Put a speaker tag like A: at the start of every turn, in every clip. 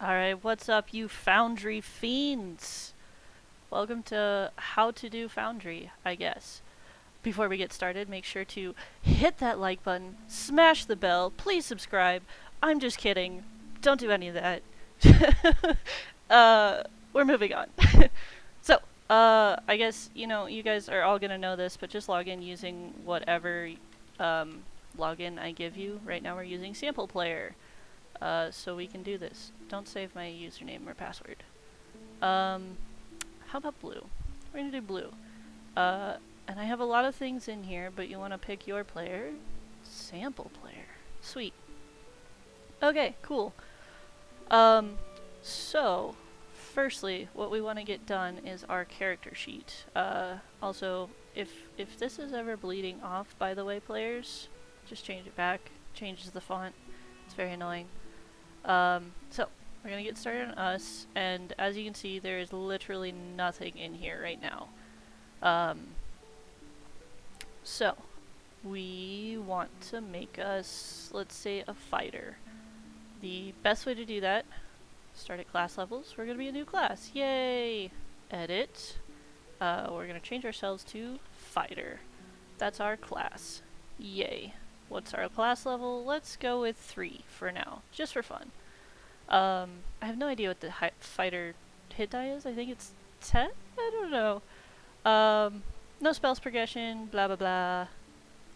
A: Alright, what's up, you Foundry fiends? Welcome to How to Do Foundry, I guess. Before we get started, make sure to hit that like button, smash the bell, please subscribe. I'm just kidding. Don't do any of that. uh, we're moving on. so, I guess, you guys are all gonna know this, but just log in using whatever um, login I give you. Right now we're using Sample Player. So we can do this. Don't save my username or password. How about blue? We're gonna do blue. And I have a lot of things in here, but you want to pick your player. Sample player. Sweet. Okay, cool. So, firstly, what we want to get done is our character sheet. Also, if this is ever bleeding off, by the way, players, just change it back. Changes the font. It's very annoying. So, we're going to get started on us, and as you can see, there is literally nothing in here right now. So, we want to make us, let's say, a fighter. The best way to do that, start at class levels. We're going to be a new class. Yay! Edit. We're going to change ourselves to fighter. That's our class. Yay. What's our class level? Let's go with 3 for now, just for fun. I have no idea what the fighter hit die is. I think it's 10? I don't know. No spells progression, blah blah blah.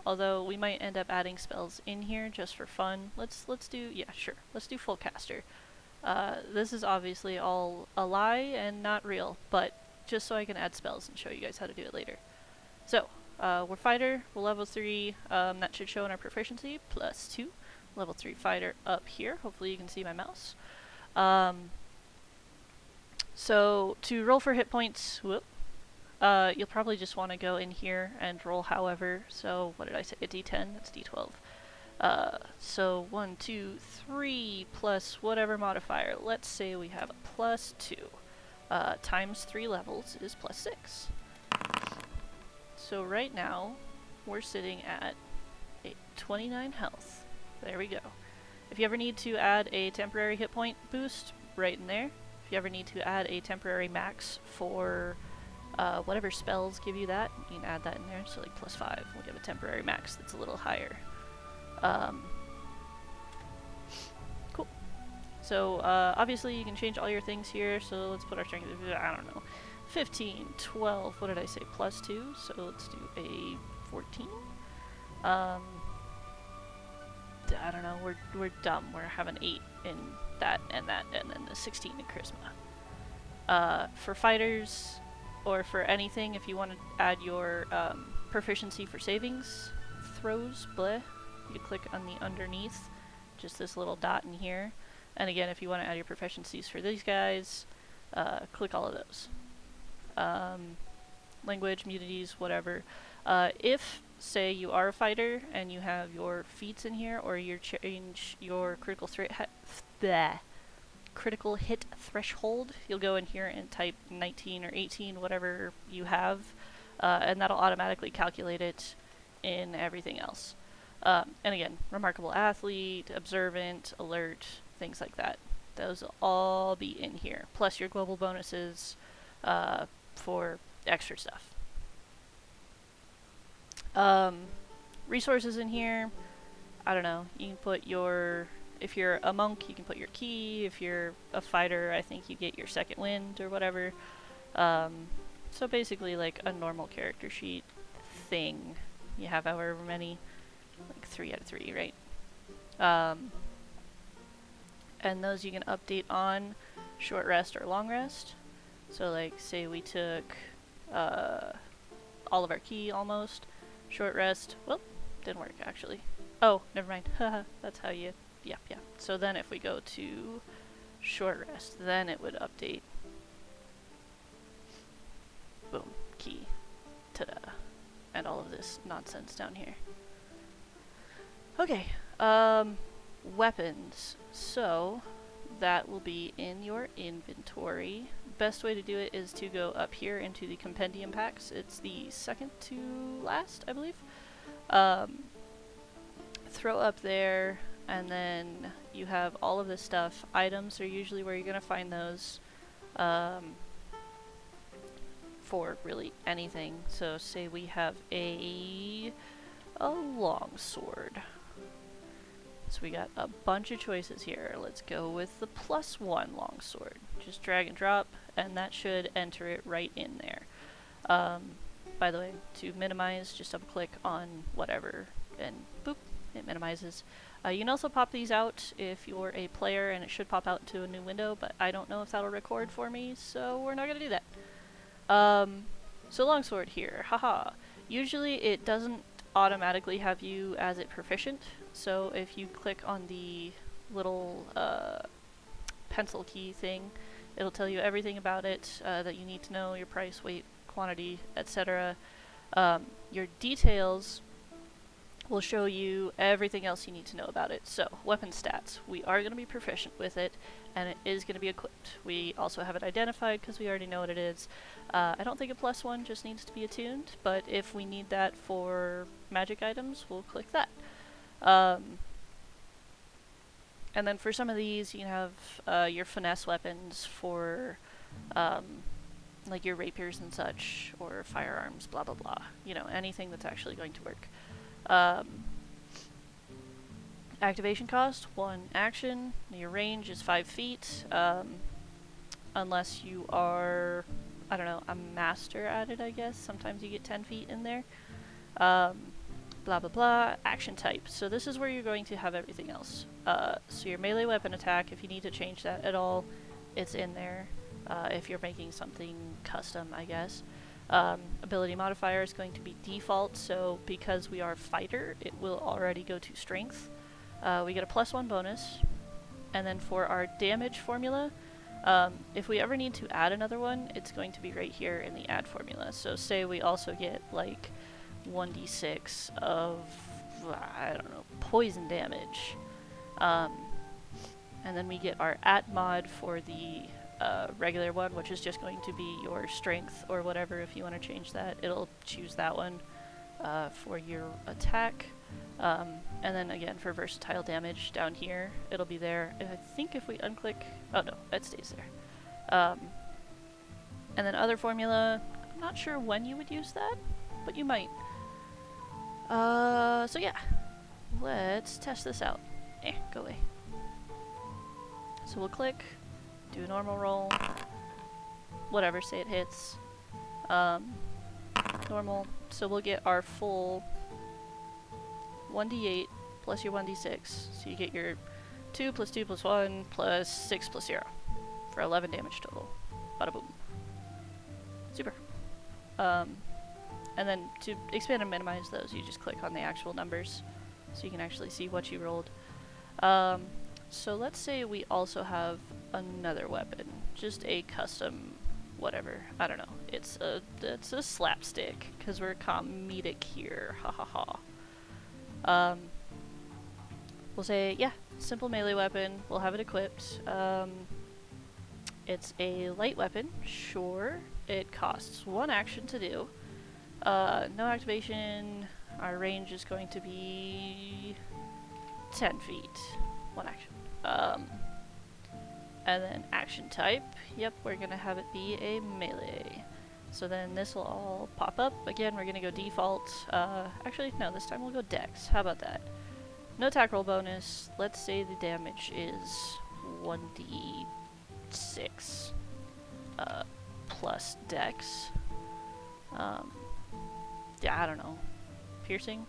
A: Although we might end up adding spells in here just for fun. Let's do, yeah, sure. Let's do full caster. This is obviously all a lie and not real, but just so I can add spells and show you guys how to do it later. So, we're fighter, we're level 3, that should show in our proficiency, +2. Level 3 fighter up here. Hopefully you can see my mouse. So to roll for hit points, you'll probably just want to go in here and roll however. So what did I say? A d10? That's d12. So 1, 2, 3 plus whatever modifier. Let's say we have a +2. Times 3 levels is +6. So right now, we're sitting at a 29 health. There we go. If you ever need to add a temporary hit point boost, right in there. If you ever need to add a temporary max for whatever spells give you that, you can add that in there. So like +5 will give a temporary max that's a little higher. Cool. So obviously you can change all your things here. So let's put our strength, I don't know, 15, 12, what did I say, +2. So let's do a 14. I don't know, we're dumb. We're having 8 in that, and then the 16 in charisma. For fighters, or for anything, if you want to add your proficiency for savings, throws, bleh, you click on the underneath, just this little dot in here. And again, if you want to add your proficiencies for these guys, click all of those. Language, immunities, whatever. If, say, you are a fighter and you have your feats in here, or you change your critical hit threshold, you'll go in here and type 19 or 18, whatever you have, and that'll automatically calculate it in everything else. And again, remarkable athlete, observant, alert, things like that. Those will all be in here, plus your global bonuses for extra stuff. Resources in here, I don't know, you can put your, if you're a monk, you can put your key. If you're a fighter, I think you get your second wind or whatever. So basically like a normal character sheet thing. You have however many, like 3 out of 3, right? And those you can update on short rest or long rest. So like say we took all of our key almost. Short rest, well, didn't work actually. Oh, never mind. Haha, that's how you, yeah. So then if we go to short rest, then it would update. Boom, key, ta-da, and all of this nonsense down here. Okay, weapons. So that will be in your inventory. Best way to do it is to go up here into the compendium packs. It's the second to last, I believe. Throw up there and then you have all of this stuff. Items are usually where you're going to find those for really anything. So say we have a long sword. So we got a bunch of choices here. Let's go with the +1 longsword. Just drag and drop, and that should enter it right in there. By the way, to minimize, just double click on whatever, and boop, it minimizes. You can also pop these out if you're a player, and it should pop out to a new window, but I don't know if that'll record for me, so we're not gonna do that. So longsword here, haha. Usually it doesn't automatically have you as it proficient, so if you click on the little pencil key thing, it'll tell you everything about it that you need to know, your price, weight, quantity, etc. Your details will show you everything else you need to know about it. So, weapon stats. We are going to be proficient with it, and it is going to be equipped. We also have it identified because we already know what it is. I don't think a +1 just needs to be attuned, but if we need that for magic items, we'll click that. And then for some of these, you can have your finesse weapons for like your rapiers and such, or firearms, blah blah blah. You know, anything that's actually going to work. Activation cost, 1 action. Your range is 5 feet. Unless you are, I don't know, a master at it, I guess. Sometimes you get 10 feet in there. Blah blah blah. Action type. So this is where you're going to have everything else. So your melee weapon attack, if you need to change that at all, it's in there. If you're making something custom, I guess. Ability modifier is going to be default, so because we are fighter, it will already go to strength. We get a +1 bonus. And then for our damage formula, if we ever need to add another one, it's going to be right here in the add formula. So say we also get like 1d6 of, I don't know, poison damage. And then we get our at mod for the regular one, which is just going to be your strength or whatever. If you want to change that, it'll choose that one for your attack. And then again for versatile damage down here, it'll be there. I think if we unclick, oh no, it stays there. And then other formula, I'm not sure when you would use that, but you might. So yeah, let's test this out. Go away. So we'll click, do a normal roll, whatever, say it hits. Normal, so we'll get our full 1d8 plus your 1d6. So you get your 2 plus 2 plus 1 plus 6 plus 0 for 11 damage total. Bada boom. Super. And then to expand and minimize those, you just click on the actual numbers so you can actually see what you rolled. So let's say we also have another weapon, just a custom whatever. I don't know. It's a slapstick because we're comedic here. Ha ha ha. We'll say, yeah, simple melee weapon. We'll have it equipped. It's a light weapon, sure. It costs 1 action to do. No activation. Our range is going to be 10 feet. 1 action. And then action type. Yep, we're gonna have it be a melee. So then this will all pop up. Again, we're gonna go default. Actually, no, this time we'll go dex. How about that? No attack roll bonus. Let's say the damage is 1d6 plus dex. Yeah, I don't know. Piercing?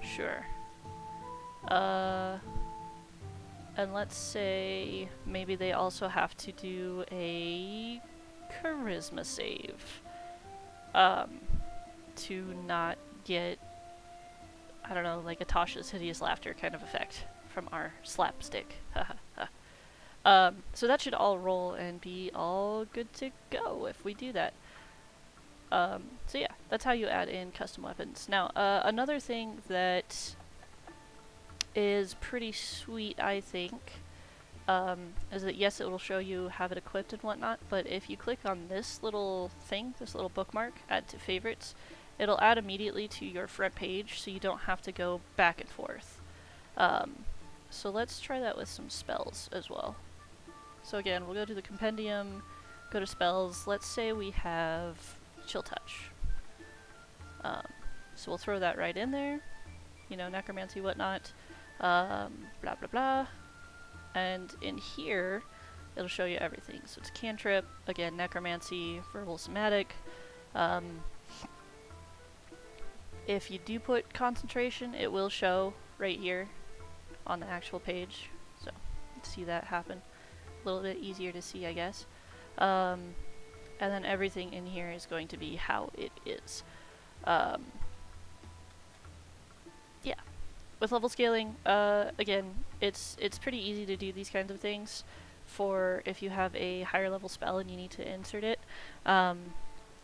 A: Sure. And let's say maybe they also have to do a charisma save to not get, I don't know, like a Tasha's hideous laughter kind of effect from our slapstick. So that should all roll and be all good to go if we do that. So yeah, that's how you add in custom weapons. Now, another thing that is pretty sweet, I think, is that yes, it will show you have it equipped and whatnot, but if you click on this little thing, this little bookmark, add to favorites, it'll add immediately to your front page, so you don't have to go back and forth. So let's try that with some spells as well. So again, we'll go to the compendium, go to spells. Let's say we have Chill Touch. So we'll throw that right in there. You know, necromancy, whatnot. Blah, blah, blah. And in here, it'll show you everything. So it's cantrip, again, necromancy, verbal somatic. If you do put concentration, it will show right here on the actual page. So see that happen. A little bit easier to see, I guess. And then everything in here is going to be how it is. Yeah. With level scaling, again, it's pretty easy to do these kinds of things for if you have a higher level spell and you need to insert it.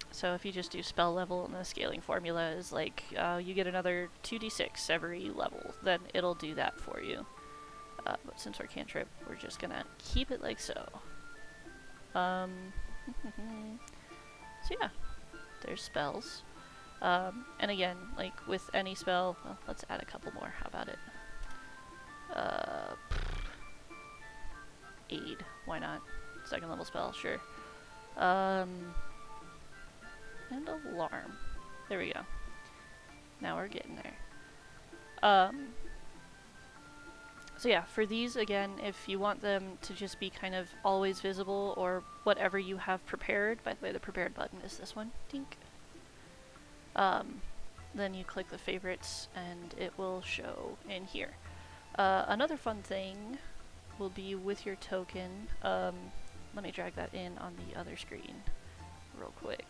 A: So if you just do spell level and the scaling formula is like you get another 2d6 every level, then it'll do that for you. But since we're cantrip, we're just gonna keep it like so. So yeah, there's spells. And again, like with any spell, well, let's add a couple more. How about it? Aid, why not? Second level spell, sure. And alarm. There we go. Now we're getting there. So yeah, for these, again, if you want them to just be kind of always visible or whatever you have prepared, by the way, the prepared button is this one, dink. Then you click the favorites and it will show in here. Another fun thing will be with your token. Let me drag that in on the other screen real quick.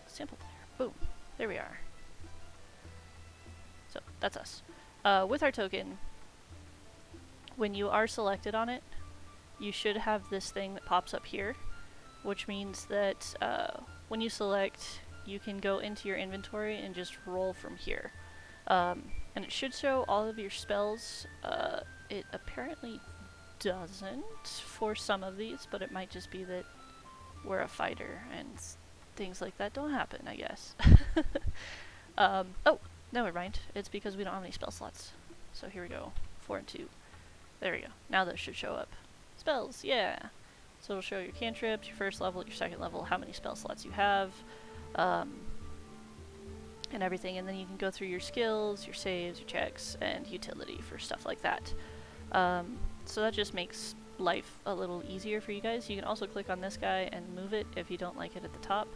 A: Sample player. Boom. There we are. So that's us. With our token, when you are selected on it, you should have this thing that pops up here, which means that when you select, you can go into your inventory and just roll from here. And it should show all of your spells. It apparently doesn't for some of these, but it might just be that we're a fighter and things like that don't happen, I guess. Oh, never mind. It's because we don't have any spell slots. So here we go. 4 and 2. There we go. Now this should show up. Spells, yeah. So it'll show your cantrips, your first level, your second level, how many spell slots you have, and everything. And then you can go through your skills, your saves, your checks, and utility for stuff like that. So that just makes life a little easier for you guys. You can also click on this guy and move it if you don't like it at the top.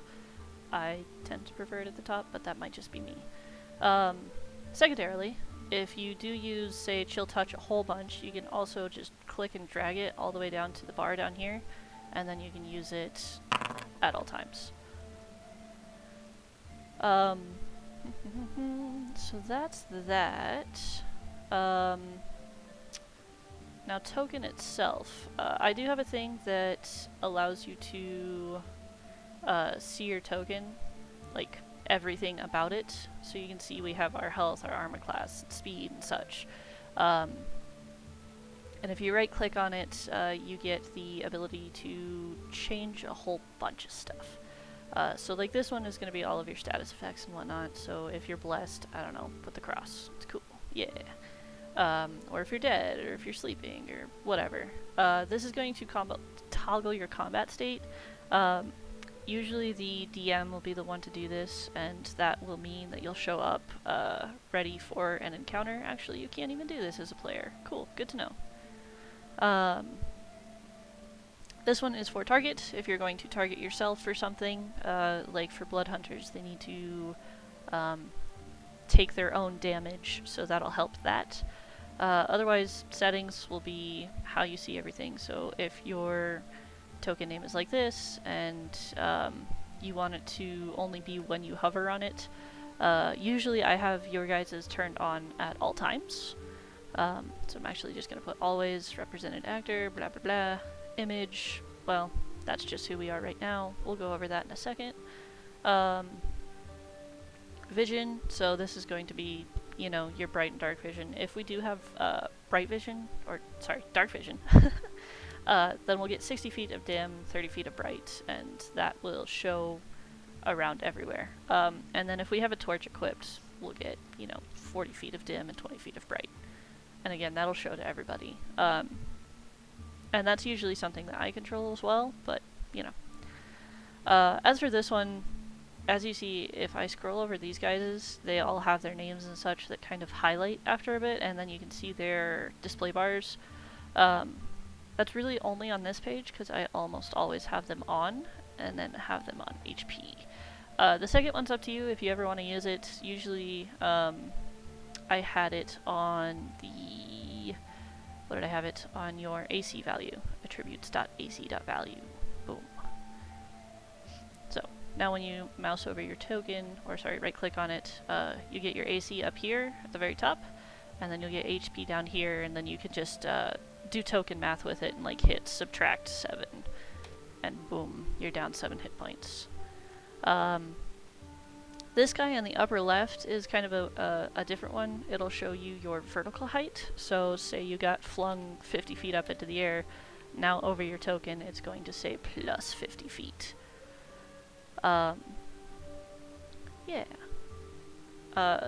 A: I tend to prefer it at the top, but that might just be me. Secondarily, if you do use, say, Chill Touch a whole bunch, you can also just click and drag it all the way down to the bar down here, and then you can use it at all times. So that's that. Now token itself, I do have a thing that allows you to see your token, like everything about it. So you can see we have our health, our armor class, speed, and such. And if you right click on it, you get the ability to change a whole bunch of stuff. So like this one is going to be all of your status effects and whatnot. So if you're blessed, I don't know, put the cross. It's cool. Yeah. Or if you're dead, or if you're sleeping, or whatever. This is going to toggle your combat state. Usually the DM will be the one to do this, and that will mean that you'll show up ready for an encounter. Actually, you can't even do this as a player. Cool, good to know. This one is for target. If you're going to target yourself for something, like for blood hunters, they need to take their own damage, so that'll help that. Otherwise, settings will be how you see everything. So if your token name is like this, and you want it to only be when you hover on it, usually I have your guys' turned on at all times. So I'm actually just going to put always represented actor, blah blah blah, image. Well, that's just who we are right now. We'll go over that in a second. Vision, so this is going to be, you know, your bright and dark vision. If we do have bright vision, or sorry, dark vision, then we'll get 60 feet of dim, 30 feet of bright, and that will show around everywhere. And then if we have a torch equipped, will get, you know, 40 feet of dim and 20 feet of bright. And again, that'll show to everybody. And that's usually something that I control as well, but, you know. As for this one, as you see, if I scroll over these guys, they all have their names and such that kind of highlight after a bit, and then you can see their display bars. That's really only on this page, because I almost always have them on, and then have them on HP. The second one's up to you if you ever want to use it. Usually, I had it on the... What did I have it? On your AC value. Attributes.ac.value. Boom. So, now when you mouse over your token, or sorry, right click on it, you get your AC up here at the very top, and then you'll get HP down here, and then you can just do token math with it and like hit subtract 7, and boom, you're down 7 hit points. This guy on the upper left is kind of a different one. It'll show you your vertical height. So say you got flung 50 feet up into the air, now over your token it's going to say plus 50 feet. Yeah.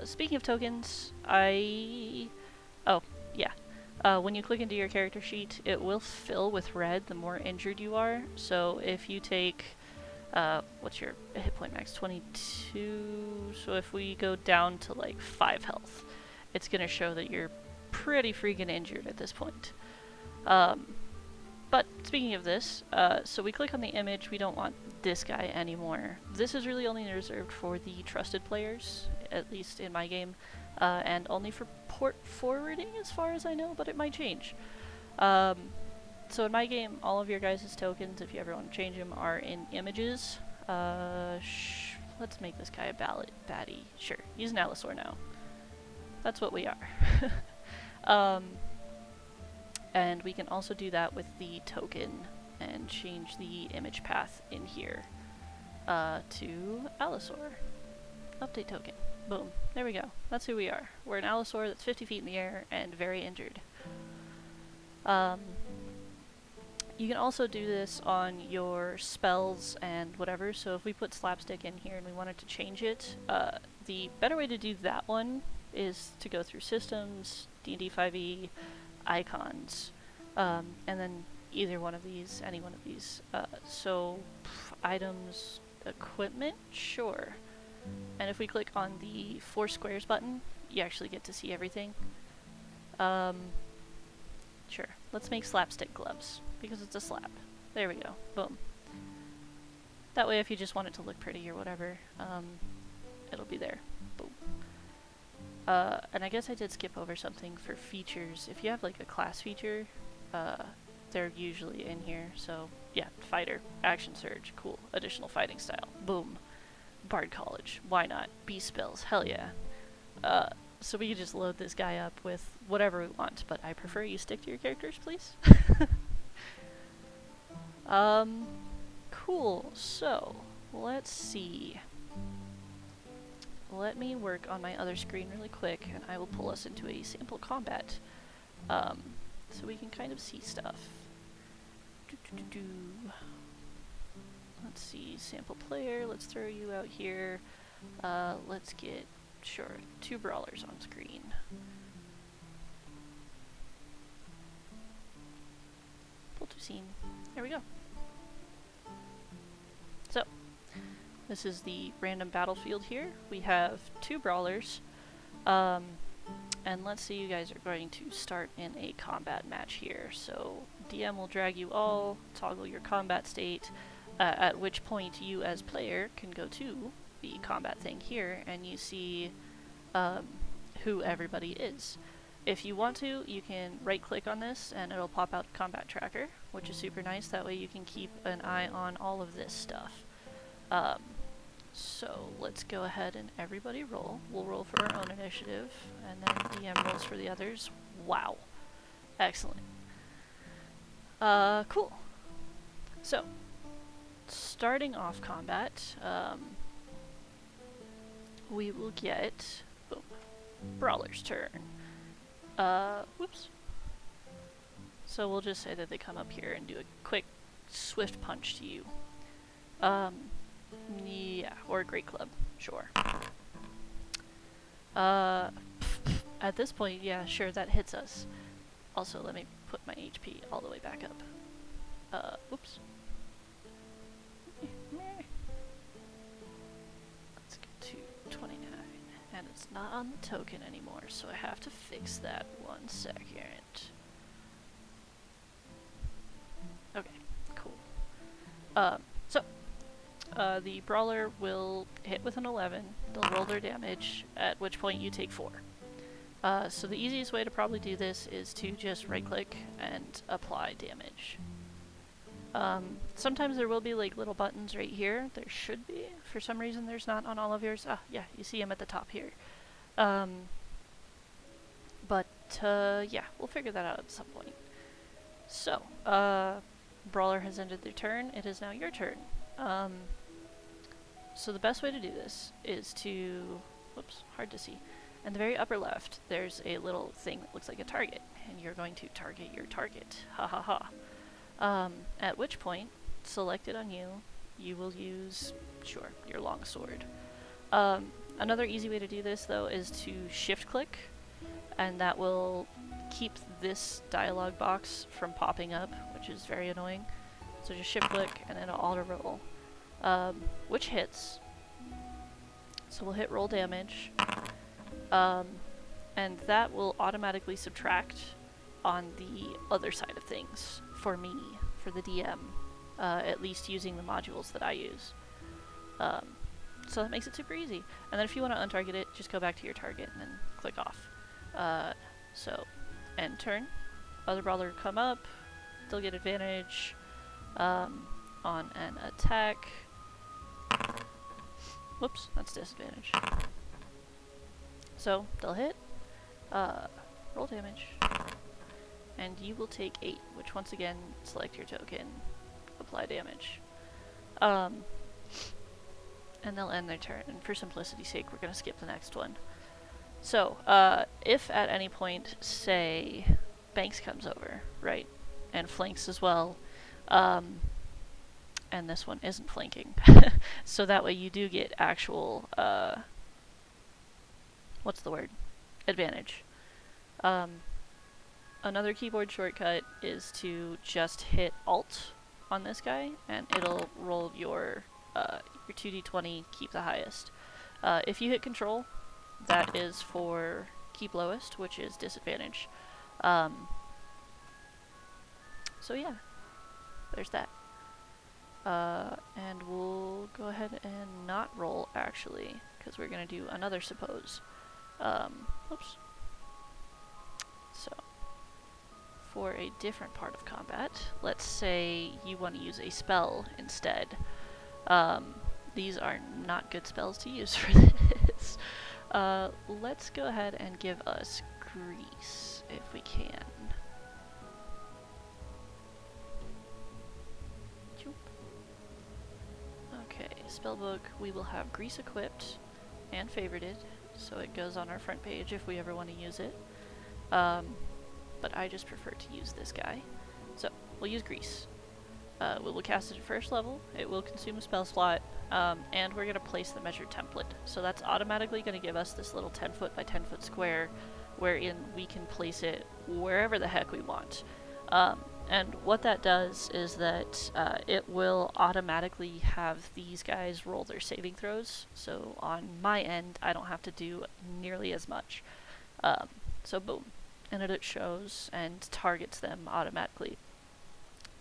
A: Speaking of tokens, oh, yeah. When you click into your character sheet, it will fill with red the more injured you are. So if you take, what's your hit point max? 22. So if we go down to like 5 health, it's going to show that you're pretty freaking injured at this point. But speaking of this, so we click on the image, we don't want this guy anymore. This is really only reserved for the trusted players, at least in my game, and only for port forwarding as far as I know, but it might change. So in my game, all of your guys' tokens, if you ever want to change them, are in images. Let's make this guy a baddie. Sure, he's an Allosaur now. That's what we are. And we can also do that with the token and change the image path in here to Allosaur. Update token. Boom. There we go. That's who we are. We're an Allosaur that's 50 feet in the air and very injured. You can also do this on your spells and whatever, so if we put Slapstick in here and we wanted to change it, the better way to do that one is to go through Systems, D&D 5e, Icons, and then either one of these, any one of these. Items, Equipment, sure. And if we click on the 4 squares button, you actually get to see everything. Sure, let's make Slapstick gloves, because it's a slap. There we go, boom. That way if you just want it to look pretty or whatever, it'll be there, boom. And I guess I did skip over something for features. If you have like a class feature, they're usually in here, so yeah, Fighter, Action Surge, cool, additional fighting style, boom. Bard College, why not? Beast spells, hell yeah. So we can just load this guy up with whatever we want, but I prefer you stick to your characters, please. Cool, so, let's see. Let me work on my other screen really quick, and I will pull us into a sample combat, so we can kind of see stuff. Let's see, sample player, let's throw you out here. Let's get, sure, 2 brawlers on screen. Pull to scene. There we go. So, this is the random battlefield here. We have 2 brawlers. And let's say you guys are going to start in a combat match here. So, DM will drag you all, toggle your combat state, at which point you as player can go to the combat thing here and you see who everybody is. If you want to, you can right click on this and it'll pop out combat tracker, which is super nice. That way you can keep an eye on all of this stuff. So let's go ahead and everybody roll. We'll roll for our own initiative and then DM rolls for the others. Wow. Excellent. Cool. So, starting off combat, we will get, boom, Brawler's turn. Whoops. So we'll just say that they come up here and do a quick, swift punch to you. Yeah, or a Great Club, sure. At this point, yeah, sure, that hits us. Also, let me put my HP all the way back up. Oops. Let's get to 29. And it's not on the token anymore, so I have to fix that 1 second. Okay, cool. The brawler will hit with an 11, they'll roll their damage, at which point you take 4. So the easiest way to probably do this is to just right click and apply damage. Sometimes there will be like little buttons right here. There should be. For some reason there's not on all of yours. Ah, yeah, you see them at the top here. Yeah, we'll figure that out at some point. So, Brawler has ended their turn. It is now your turn. So the best way to do this is to, whoops, hard to see. In the very upper left, there's a little thing that looks like a target, and you're going to target your target. Ha ha ha. At which point, selected on you, you will use, sure, your longsword. Another easy way to do this, though, is to shift-click, and that will keep this dialog box from popping up, which is very annoying. So just shift-click, and it'll auto-roll, which hits. So we'll hit roll damage, and that will automatically subtract on the other side of things for me, for the DM, at least using the modules that I use. So that makes it super easy. And then if you want to untarget it, just go back to your target and then click off. So, end turn. Other brawler come up, they'll get advantage on an attack. Whoops, that's disadvantage. So, they'll hit, roll damage, and you will take 8, which once again, select your token, apply damage. And they'll end their turn, and for simplicity's sake, we're going to skip the next one. So, if at any point, say, Banks comes over, right, and flanks as well, and this one isn't flanking, so that way you do get actual, what's the word? Advantage. Another keyboard shortcut is to just hit Alt on this guy, and it'll roll your 2d20, keep the highest. If you hit Control, that is for keep lowest, which is disadvantage. So yeah, there's that. And we'll go ahead and not roll, actually, because we're going to do another suppose. Oops. So, for a different part of combat, let's say you want to use a spell instead. These are not good spells to use for this. Let's go ahead and give us Grease, if we can. Okay, spellbook, we will have Grease equipped and favorited, so it goes on our front page if we ever want to use it. But I just prefer to use this guy. So, we'll use Grease. We will cast it at first level, it will consume a spell slot, and we're going to place the measured template. So that's automatically going to give us this little 10 foot by 10 foot square wherein we can place it wherever the heck we want. And what that does is that it will automatically have these guys roll their saving throws, so on my end I don't have to do nearly as much. So boom, and it shows and targets them automatically.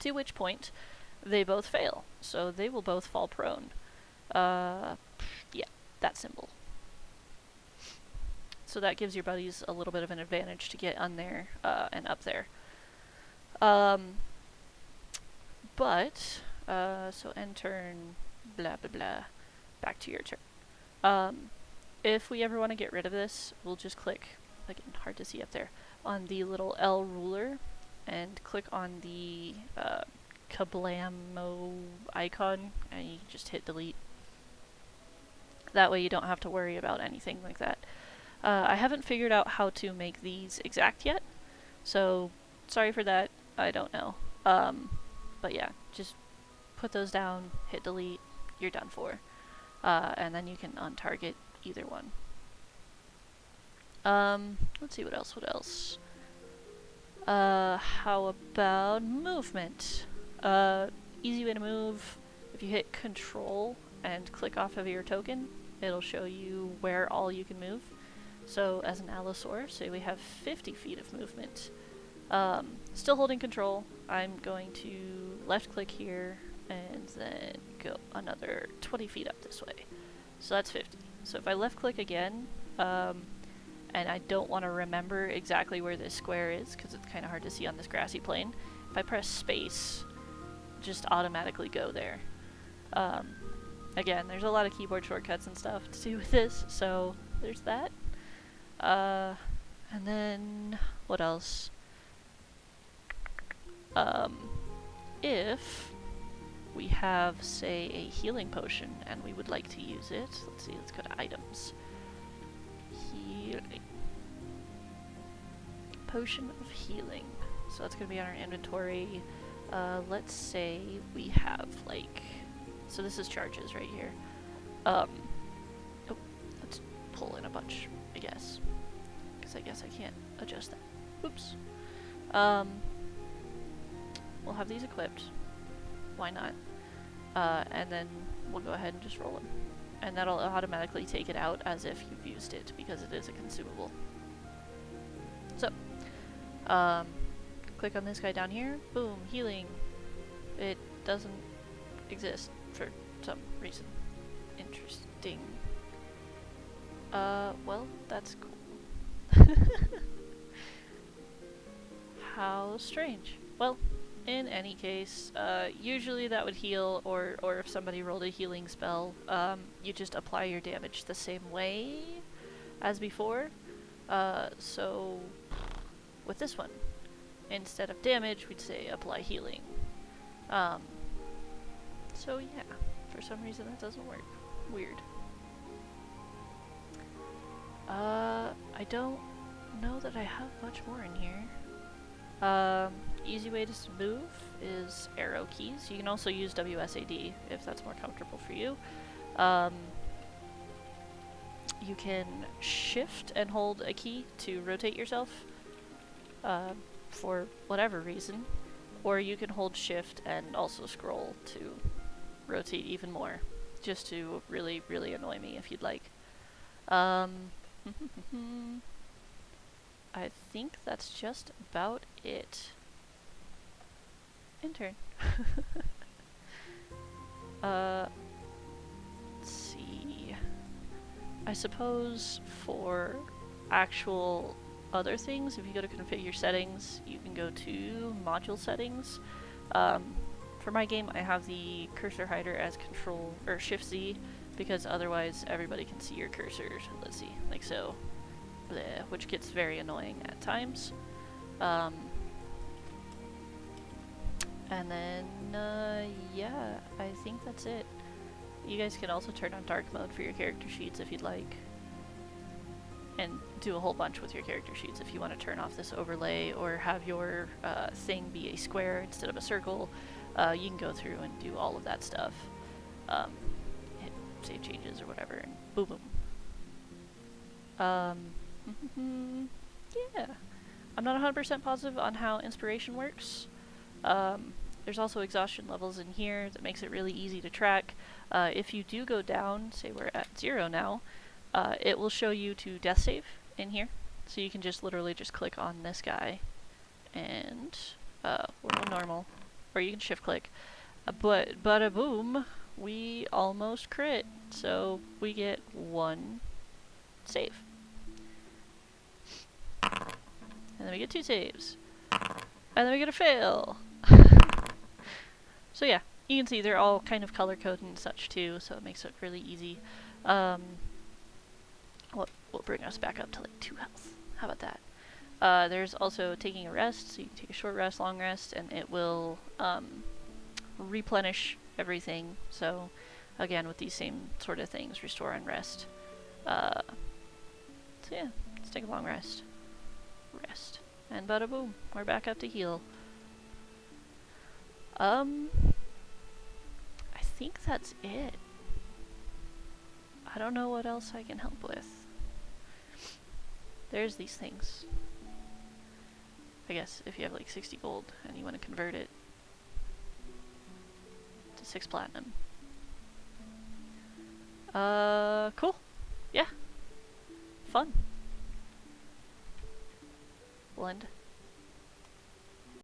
A: To which point, they both fail, so they will both fall prone. Yeah, that symbol. So that gives your buddies a little bit of an advantage to get on there and up there. So end turn, blah blah blah, back to your turn. If we ever want to get rid of this, we'll just click, again, hard to see up there, on the little L ruler, and click on the kablamo icon, and you just hit delete. That way you don't have to worry about anything like that. I haven't figured out how to make these exact yet, so sorry for that, I don't know. But yeah, just put those down, hit delete, you're done for. And then you can untarget either one. Let's see what else. How about movement? Easy way to move. If you hit Control and click off of your token, it'll show you where all you can move. So as an allosaur, say we have 50 feet of movement. Still holding Control, I'm going to left click here and then go another 20 feet up this way. So that's 50. So if I left click again, and I don't want to remember exactly where this square is because it's kind of hard to see on this grassy plane, if I press space, just automatically go there. Again, there's a lot of keyboard shortcuts and stuff to do with this, so there's that. And then, what else? If we have, say, a healing potion and we would like to use it, let's see, let's go to items. Healing. Potion of healing. So that's going to be on our inventory. Let's say we have, like, so this is charges right here. Oh, let's pull in a bunch, I guess. Because I guess I can't adjust that. Oops. We'll have these equipped. Why not? And then we'll go ahead and just roll them. And that'll automatically take it out as if you've used it, because it is a consumable. So, click on this guy down here. Boom, healing. It doesn't exist for some reason. Interesting. Well, that's cool. How strange. Well, in any case, usually that would heal, or if somebody rolled a healing spell, you just apply your damage the same way as before. So, with this one, instead of damage, we'd say apply healing. So yeah, for some reason that doesn't work. Weird. I don't know that I have much more in here. Easy way to move is arrow keys. You can also use WSAD if that's more comfortable for you. You can shift and hold a key to rotate yourself for whatever reason, or you can hold shift and also scroll to rotate even more, just to really, really annoy me if you'd like. I think that's just about it. Intern. Let's see. I suppose for actual other things, if you go to configure settings, you can go to module settings. For my game, I have the cursor hider as Control or Shift Z, because otherwise everybody can see your cursor. Let's see, like so, bleh, which gets very annoying at times. And then, yeah, I think that's it. You guys can also turn on dark mode for your character sheets if you'd like. And do a whole bunch with your character sheets if you want to turn off this overlay or have your thing be a square instead of a circle. You can go through and do all of that stuff. Hit save changes or whatever, and boom boom. Yeah. I'm not 100% positive on how inspiration works. There's also exhaustion levels in here that makes it really easy to track. If you do go down, say we're at 0 now, it will show you to death save in here. So you can just literally just click on this guy and we'll go normal, or you can shift click. But bada boom, we almost crit. So we get 1 save. And then we get 2 saves. And then we get a fail. So yeah, you can see they're all kind of color coded and such too, so it makes it really easy. What will bring us back up to like 2 health. How about that? There's also taking a rest, so you can take a short rest, long rest, and it will replenish everything. So again, with these same sort of things, restore and rest. So yeah, let's take a long rest. Rest. And bada boom, we're back up to heal. I think that's it. I don't know what else I can help with. there's these things. I guess if you have like 60 gold and you want to convert it to 6 platinum. Cool. Yeah. Fun. Blend.